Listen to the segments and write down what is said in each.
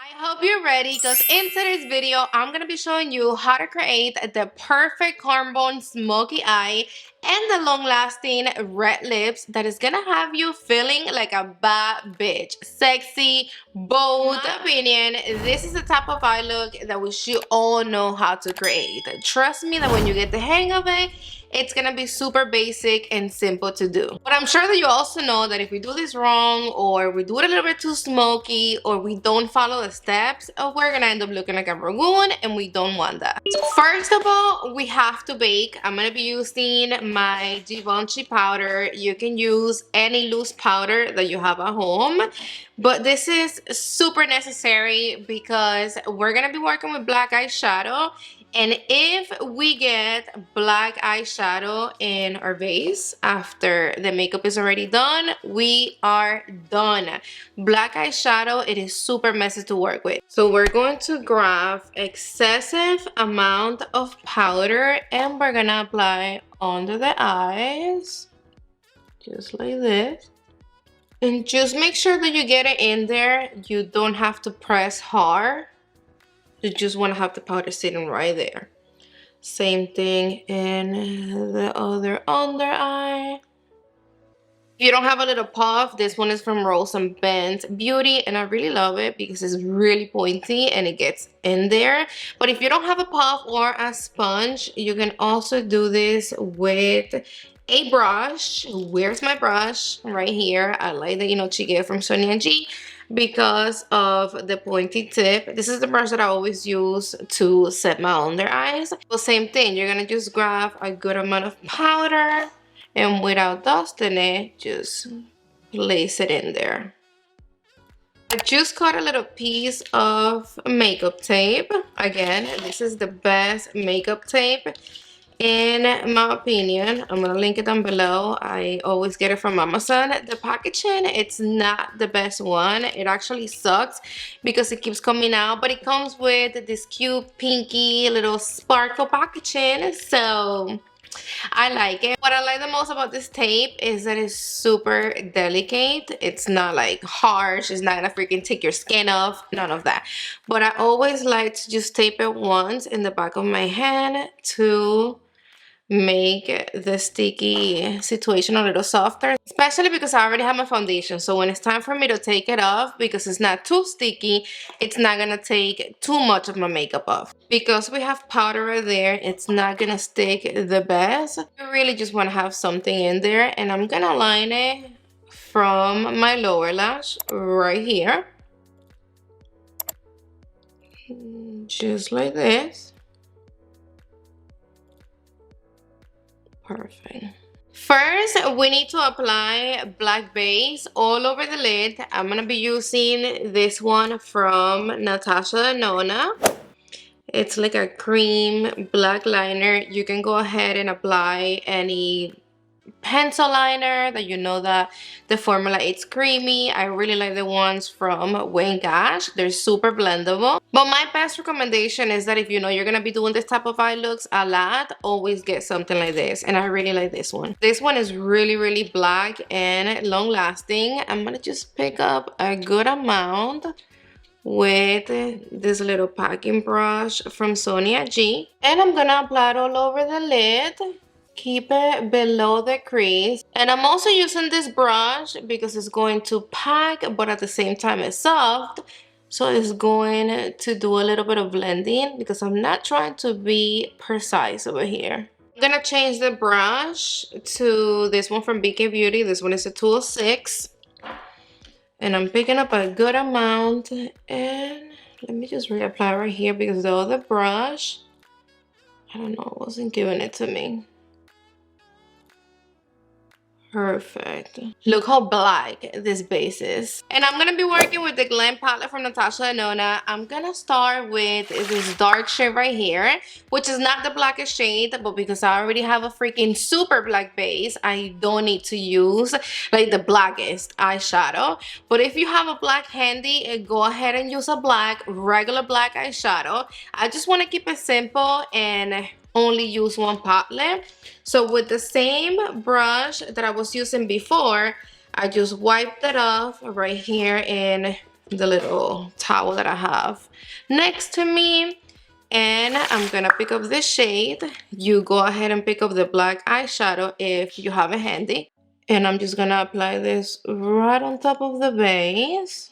I hope you're ready because in today's video, I'm going to be showing you how to create the perfect cornbone smoky eye and the long-lasting red lips that is going to have you feeling like a bad bitch. Sexy, bold. In my opinion, this is the type of eye look that we should all know how to create. Trust me that when you get the hang of it, it's gonna be super basic and simple to do. But I'm sure that you also know that if we do this wrong, or we do it a little bit too smoky, or we don't follow the steps, we're gonna end up looking like a ragoon, and we don't want that. First of all, we have to bake. I'm gonna be using my Givenchy powder. You can use any loose powder that you have at home, but this is super necessary because we're gonna be working with black eyeshadow. And if we get black eyeshadow in our base after the makeup is already done, we are done. Black eyeshadow, it is super messy to work with. So we're going to grab excessive amount of powder and we're gonna apply under the eyes, just like this. And just make sure that you get it in there. You don't have to press hard. You just want to have the powder sitting right there. Same thing in the other under eye. If you don't have a little puff, this one is from Rose and Ben's Beauty, and I really love it because it's really pointy and it gets in there. But if you don't have a puff or a sponge, you can also do this with a brush. Where's my brush? Right here. I like the Chiguet from Sonia G because of the pointy tip. This is the brush that I always use to set my under eyes. Well, same thing. You're gonna just grab a good amount of powder and without dusting it, just place it in there. I just cut a little piece of makeup tape. Again, this is the best makeup tape in my opinion. I'm gonna link it down below. I always get it from Amazon. The packaging, it's not the best one. It actually sucks because it keeps coming out, but it comes with this cute pinky little sparkle packaging, so I like it. What I like the most about this tape is that it's super delicate. It's not like harsh. It's not gonna freaking take your skin off. None of that. But I always like to just tape it once in the back of my hand to make the sticky situation a little softer, especially because I already have my foundation. So when it's time for me to take it off, because it's not too sticky, it's not gonna take too much of my makeup off. Because we have powder right there, it's not gonna stick the best. You really just want to have something in there, and I'm gonna line it from my lower lash right here, just like this. Perfect. First, we need to apply black base all over the lid. I'm going to be using this one from Natasha Denona. It's like a cream black liner. You can go ahead and apply any pencil liner that you know that the formula it's creamy. I really like the ones from Wayne Gash. They're super blendable. But my best recommendation is that if you know you're gonna be doing this type of eye looks a lot, always get something like this. And I really like this one. This one is really black and long lasting. I'm gonna just pick up a good amount with this little packing brush from Sonia G, and I'm gonna apply it all over the lid. Keep it below the crease. And I'm also using this brush because it's going to pack, but at the same time it's soft. So it's going to do a little bit of blending because I'm not trying to be precise over here. I'm gonna change the brush to this one from BK Beauty. This one is a 206. And I'm picking up a good amount. And let me just reapply right here because the other brush, I don't know, wasn't giving it to me. Perfect. Look how black this base is. And I'm going to be working with the Glam palette from Natasha Denona. I'm going to start with this dark shade right here, which is not the blackest shade, but because I already have a freaking super black base, I don't need to use like the blackest eyeshadow. But if you have a black handy, go ahead and use a regular black eyeshadow. I just want to keep it simple and only use one pot lip. So with the same brush that I was using before, I just wiped it off right here in the little towel that I have next to me. And I'm gonna pick up this shade. You go ahead and pick up the black eyeshadow if you have it handy. And I'm just gonna apply this right on top of the base.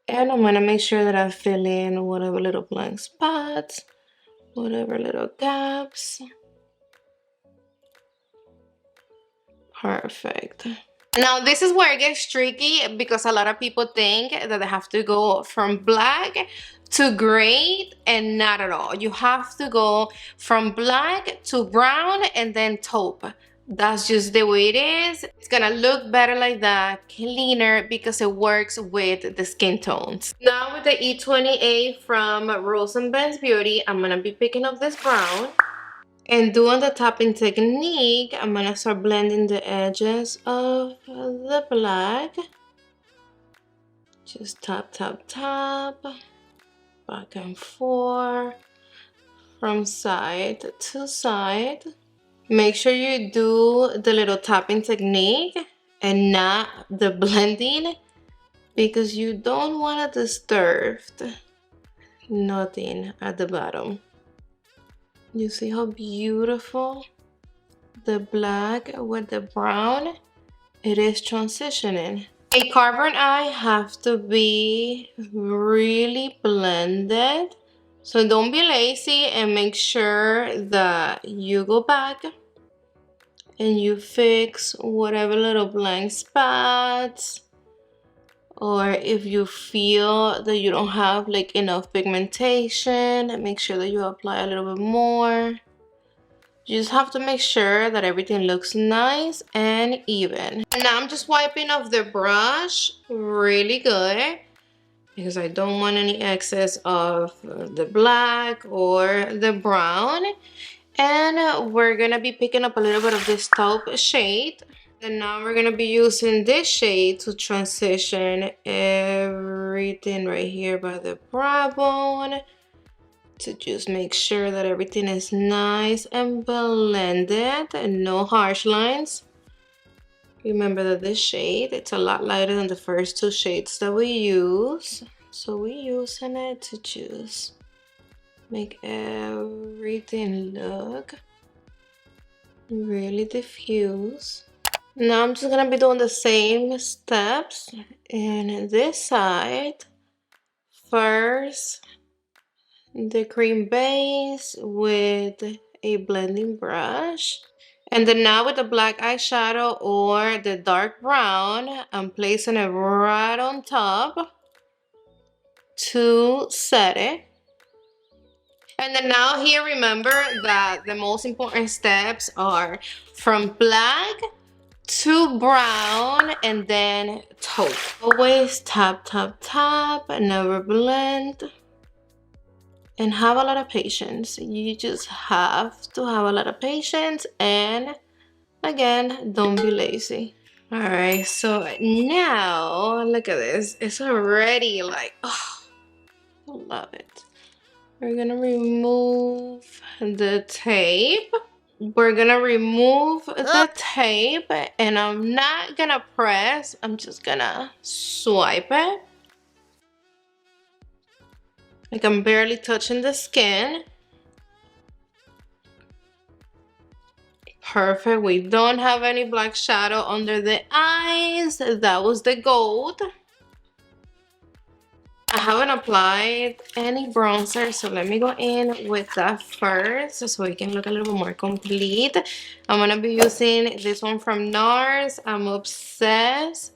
And I'm gonna make sure that I fill in whatever little blank spots, whatever little gaps. Perfect. Now this is where it gets tricky because a lot of people think that they have to go from black to gray, and not at all. You have to go from black to brown and then taupe. That's just the way it is. It's gonna look better like that, cleaner, because it works with the skin tones. Now with the E28 from Rose and Ben's Beauty, I'm gonna be picking up this brown. And doing the tapping technique, I'm gonna start blending the edges of the black. Just tap, tap, tap, back and forth, from side to side. Make sure you do the little tapping technique and not the blending, because you don't want to disturb nothing at the bottom. You see how beautiful the black with the brown, it is transitioning. A carbon eye have to be really blended, so don't be lazy and make sure that you go back and you fix whatever little blank spots, or if you feel that you don't have like enough pigmentation, make sure that you apply a little bit more. You just have to make sure that everything looks nice and even. And now I'm just wiping off the brush really good, because I don't want any excess of the black or the brown. And we're gonna be picking up a little bit of this taupe shade. And now we're gonna be using this shade to transition everything right here by the brow bone, to just make sure that everything is nice and blended and no harsh lines. Remember that this shade, it's a lot lighter than the first two shades that we use, so we're using it to just make everything look really diffuse. Now I'm just gonna be doing the same steps in this side. First, the cream base with a blending brush, and then now with the black eyeshadow or the dark brown, I'm placing it right on top to set it. And then now here, remember that the most important steps are from black to brown and then taupe. Always tap, tap, tap, and never blend. And have a lot of patience. You just have to have a lot of patience, and again, don't be lazy. All right, so now look at this. It's already like, oh, I love it. We're gonna remove the tape. We're gonna remove the tape, and I'm not gonna press, I'm just gonna swipe it. Like I'm barely touching the skin. Perfect. We don't have any black shadow under the eyes. That was the gold. I haven't applied any bronzer, so let me go in with that first so we can look a little bit more complete. I'm gonna be using this one from NARS. I'm obsessed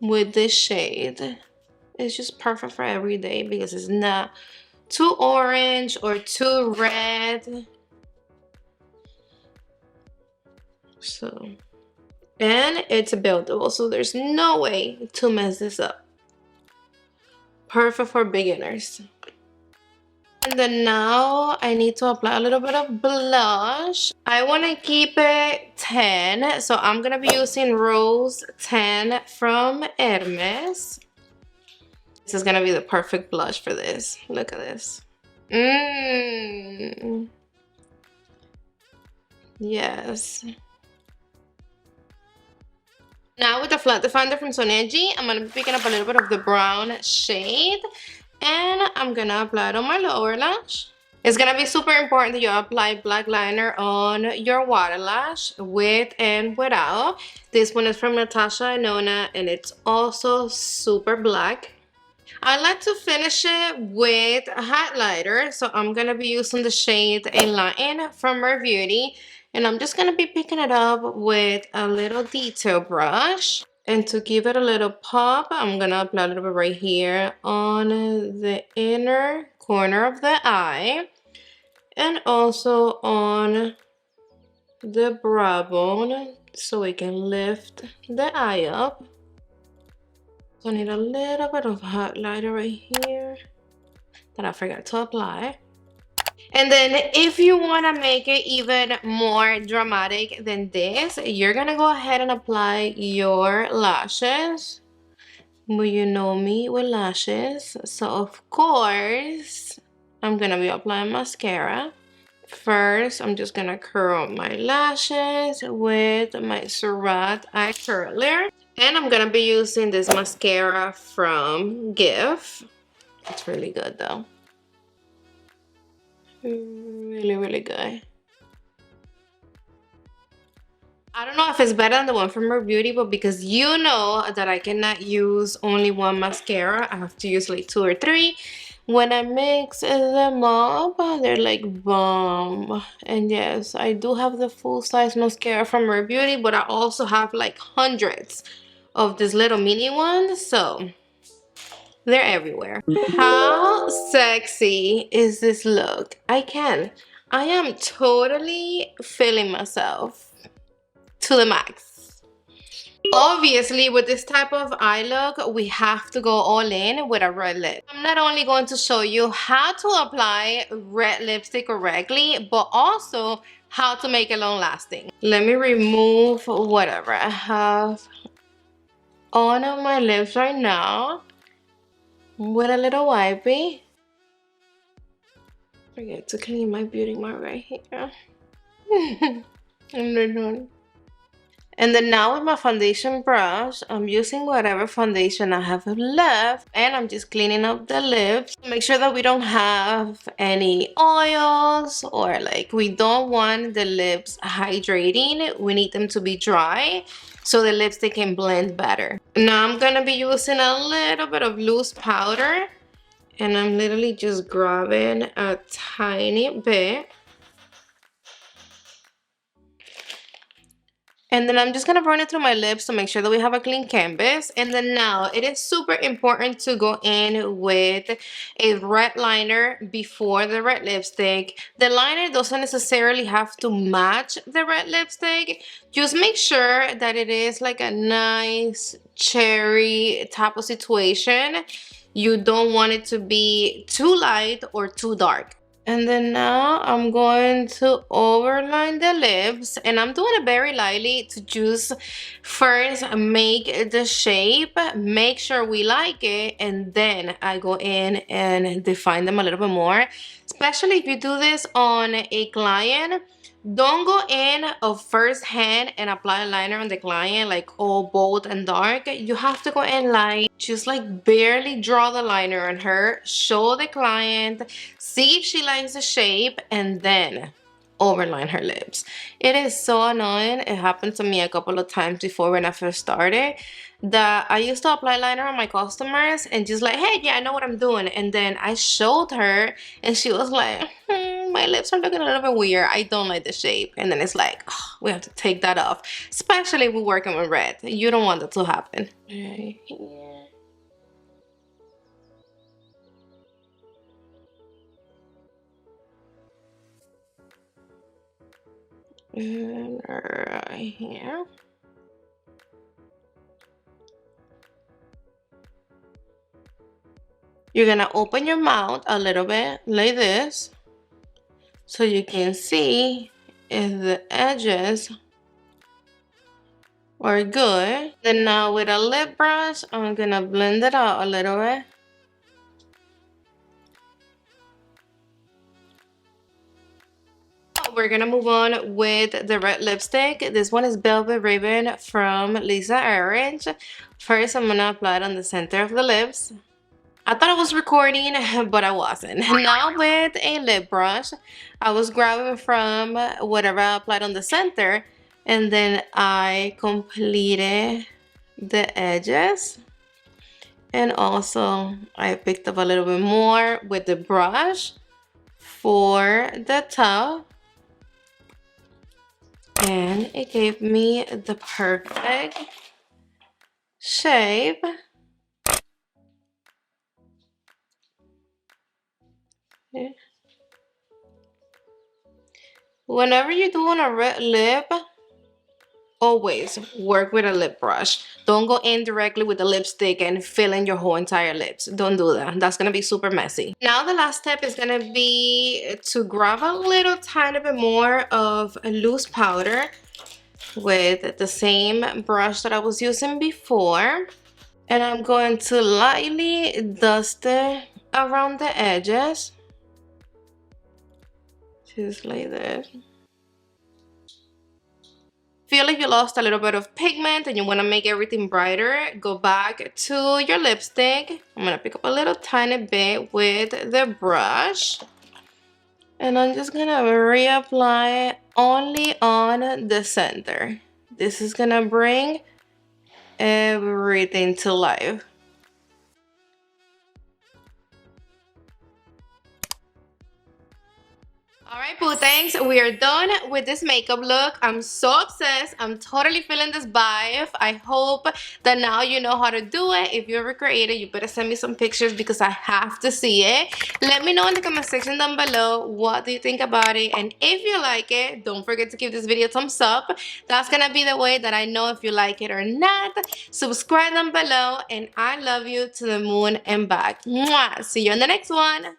with this shade. It's just perfect for every day because it's not too orange or too red. So, and it's buildable, so there's no way to mess this up. Perfect for beginners. And then now I need to apply a little bit of blush. I want to keep it 10, so I'm gonna be using Rose 10 from Hermes. This is gonna be the perfect blush for this. Look at this. Yes. Now with the flat definer from Soneji, I'm going to be picking up a little bit of the brown shade. And I'm going to apply it on my lower lash. It's going to be super important that you apply black liner on your water lash, with and without. This one is from Natasha, Denona, and it's also super black. I like to finish it with a highlighter, so I'm going to be using the shade Enlighten from Rare Beauty. And I'm just going to be picking it up with a little detail brush. And to give it a little pop, I'm going to apply a little bit right here on the inner corner of the eye. And also on the brow bone, so we can lift the eye up. So I need a little bit of highlighter right here that I forgot to apply. And then if you want to make it even more dramatic than this, you're going to go ahead and apply your lashes. Well, you know me with lashes. So of course, I'm going to be applying mascara. First, I'm just going to curl my lashes with my Surratt eye curler. And I'm going to be using this mascara from GIF. It's really good though. Really, really good. I don't know if it's better than the one from Rare Beauty, but because you know that I cannot use only one mascara, I have to use like 2 or 3. When I mix them up, they're like bomb. And yes, I do have the full size mascara from Rare Beauty, but I also have like hundreds of these little mini ones, so they're everywhere. How sexy is this look? I am totally feeling myself to the max. Obviously, with this type of eye look, we have to go all in with a red lip. I'm not only going to show you how to apply red lipstick correctly, but also how to make it long lasting. Let me remove whatever I have on my lips right now with a little wipey. Forget to clean my beauty mark right here. And then now with my foundation brush, I'm using whatever foundation I have left, and I'm just cleaning up the lips. Make sure that we don't have any oils, or like we don't want the lips hydrating. We need them to be dry so the lipstick can blend better. Now I'm gonna be using a little bit of loose powder, and I'm literally just grabbing a tiny bit. And then I'm just going to run it through my lips to make sure that we have a clean canvas. And then now it is super important to go in with a red liner before the red lipstick. The liner doesn't necessarily have to match the red lipstick. Just make sure that it is like a nice cherry type of situation. You don't want it to be too light or too dark. And then now I'm going to overline the lips, and I'm doing it very lightly to just first make the shape, make sure we like it, and then I go in and define them a little bit more. Especially if you do this on a client, don't go in of first hand and apply a liner on the client like all bold and dark. You have to go in light, just like barely draw the liner on her, show the client, see if she likes the shape, and then overline her lips. It is so annoying. It happened to me a couple of times before when I first started, that I used to apply liner on my customers and just like, hey, yeah, I know what I'm doing. And then I showed her and she was like, my lips are looking a little bit weird. I don't like the shape. And then it's like, oh, we have to take that off. Especially if we're working with red. You don't want that to happen. Right here. And right here. You're gonna open your mouth a little bit like this so you can see if the edges are good. Then now with a lip brush, I'm gonna blend it out a little bit. we're gonna move on with the red lipstick. This one is Velvet Ribbon from Lisa Orange. First, I'm gonna apply it on the center of the lips. I thought I was recording, but I wasn't. Now with a lip brush, I was grabbing from whatever I applied on the center, and then I completed the edges. And also, I picked up a little bit more with the brush for the top. And it gave me the perfect shape. Yeah. Whenever you're doing a red lip, always work with a lip brush. Don't go in directly with the lipstick and fill in your whole entire lips. Don't do that. That's gonna be super messy. Now the last step is gonna be to grab a little tiny bit more of a loose powder with the same brush that I was using before. And I'm going to lightly dust it around the edges. Just like that. Feel like you lost a little bit of pigment and you want to make everything brighter, go back to your lipstick. I'm going to pick up a little tiny bit with the brush. And I'm just going to reapply it only on the center. This is going to bring everything to life. Alright, boo things, we are done with this makeup look. I'm so obsessed. I'm totally feeling this vibe. I hope that now you know how to do it. If you're a creator, you better send me some pictures because I have to see it. Let me know in the comment section down below what do you think about it. And if you like it, don't forget to give this video a thumbs up. That's gonna be the way that I know if you like it or not. Subscribe down below and I love you to the moon and back. Mwah! See you in the next one.